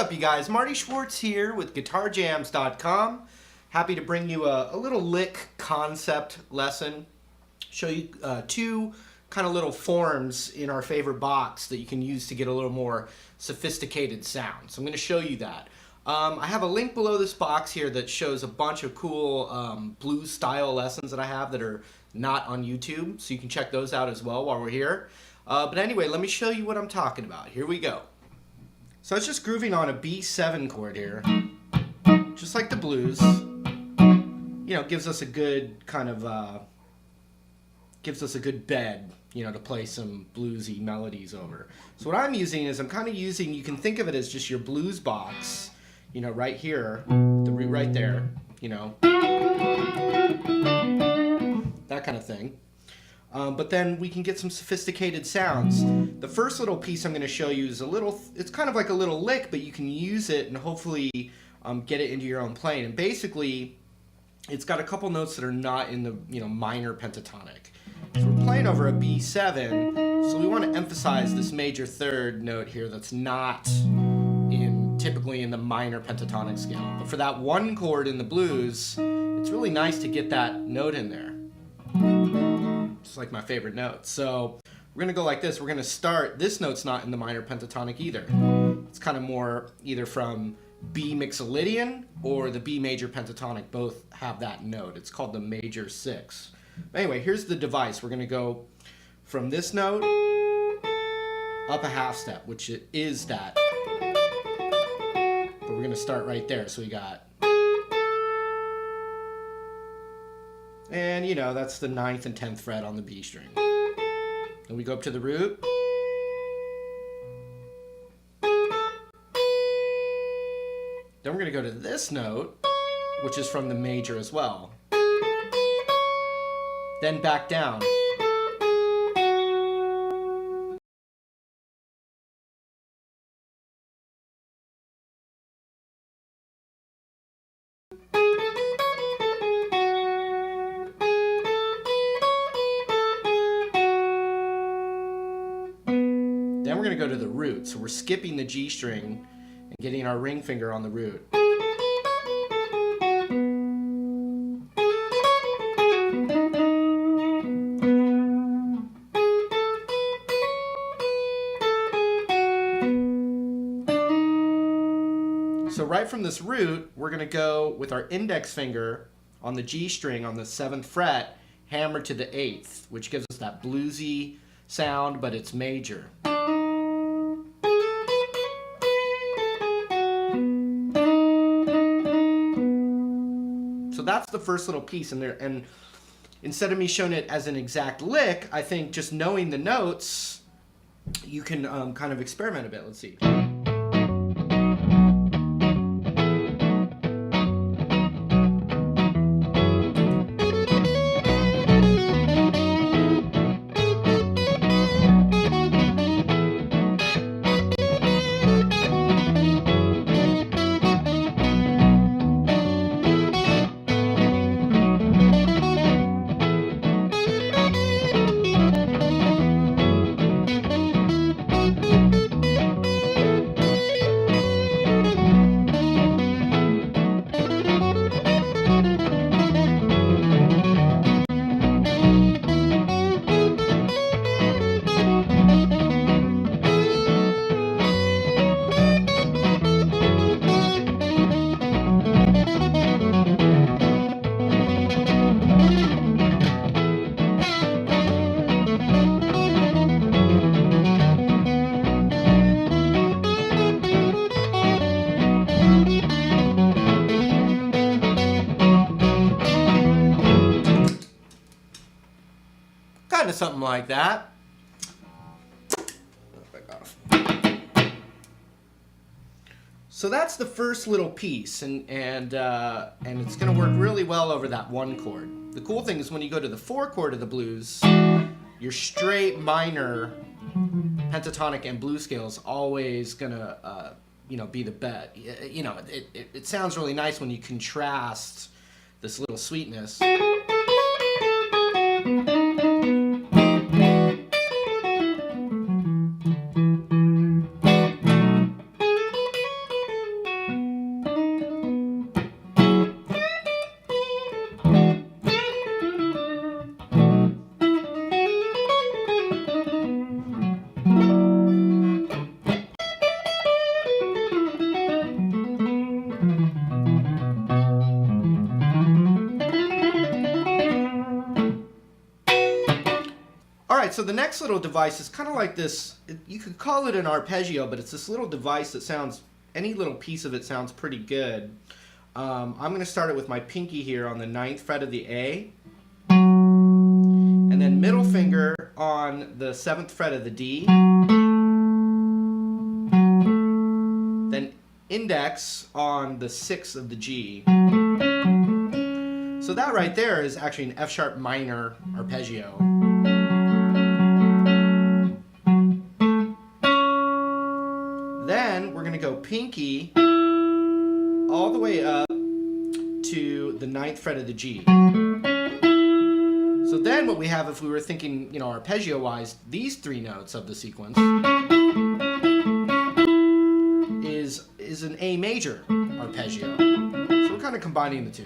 up, you guys? Marty Schwartz here with GuitarJams.com. Happy to bring you a little lick concept lesson. Show you two kind of little forms in our favorite box that you can use to get a little more sophisticated sound. So I'm going to show you that. I have a link below this box here that shows a bunch of cool blues style lessons that I have that are not on YouTube, so you can check those out as well while we're here. But anyway, let me show you what I'm talking about. Here we go. So it's just grooving on a B7 chord here, just like the blues. You know, gives us a good kind of, gives us a good bed, you know, to play some bluesy melodies over. So what I'm using is I'm kind of using, you can think of it as just your blues box, you know, right here, the root right there, you know, that kind of thing. But then we can get some sophisticated sounds. The first little piece I'm going to show you is a little, it's kind of like a little lick, but you can use it and hopefully get it into your own playing. And basically, it's got a couple notes that are not in the, you know, minor pentatonic. So we're playing over a B7, so we want to emphasize this major third note here that's not typically in the minor pentatonic scale. But for that one chord in the blues, it's really nice to get that note in there. It's like my favorite note. So we're going to go like this. We're going to start, this note's not in the minor pentatonic either. It's kind of more either from B mixolydian or the B major pentatonic. Both have that note. It's called the major 6. Anyway, here's the device. We're going to go from this note up a half step, which it is that. But we're going to start right there. So we got, and you know, that's the 9th and 10th fret on the B string. Then we go up to the root. Then we're going to go to this note, which is from the major as well. Then back down. Then we're going to go to the root. So we're skipping the G string and getting our ring finger on the root. So right from this root, we're going to go with our index finger on the G string on the 7th fret, hammered to the 8th, which gives us that bluesy sound, but it's major. So that's the first little piece in there, and instead of me showing it as an exact lick, I think just knowing the notes, you can kind of experiment a bit. Let's see. Kind of something like that. So that's the first little piece, and it's going to work really well over that one chord. The cool thing is when you go to the 4 chord of the blues, your straight minor pentatonic and blues scale is always going to you know, be the bet. You know, it sounds really nice when you contrast this little sweetness. right, so the next little device is kind of like this. You could call it an arpeggio, but it's this little device that sounds, any little piece of it sounds pretty good. I'm going to start it with my pinky here on the 9th fret of the A, and then middle finger on the 7th fret of the D, then index on the 6th of the G. So that right there is actually an F sharp minor arpeggio. Then we're going to go pinky all the way up to the 9th fret of the G. So then what we have, if we were thinking, arpeggio-wise, these 3 notes of the sequence is an A major arpeggio. So we're kind of combining the two.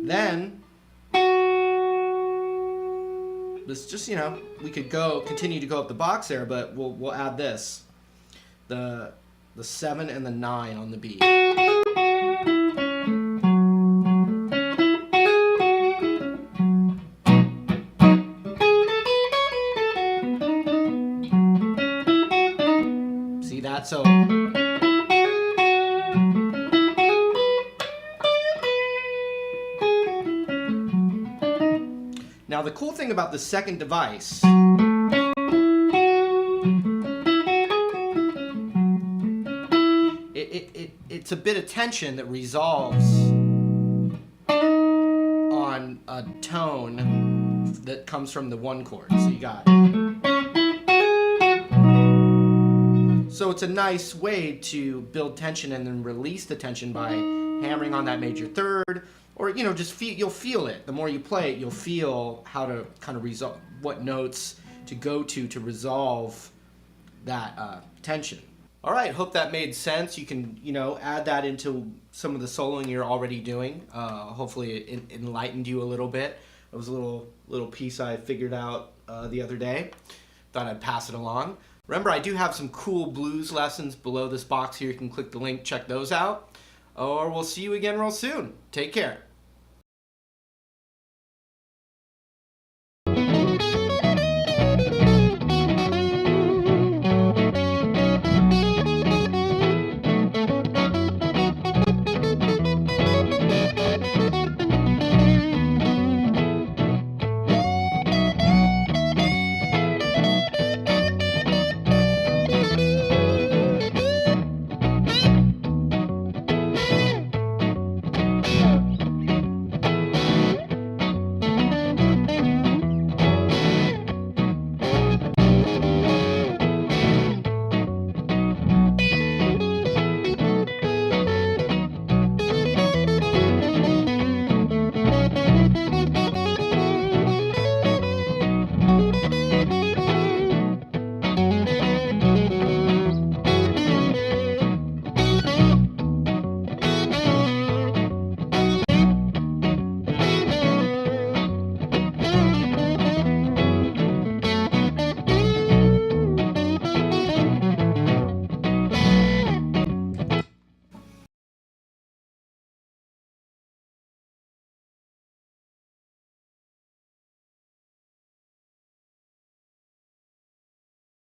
Then this just, we could continue to go up the box there, but we'll add this. The 7 and the 9 on the B. See that? So now the cool thing about the second device it's a bit of tension that resolves on a tone that comes from the 1 chord. So you got it. So it's a nice way to build tension and then release the tension by hammering on that major 3rd, or just you'll feel it. The more you play it, you'll feel how to kind of resolve, what notes to go to resolve that tension. All right, hope that made sense. You can, add that into some of the soloing you're already doing. Hopefully it enlightened you a little bit. It was a little piece I figured out the other day. Thought I'd pass it along. Remember, I do have some cool blues lessons below this box here. You can click the link, check those out. Or we'll see you again real soon. Take care.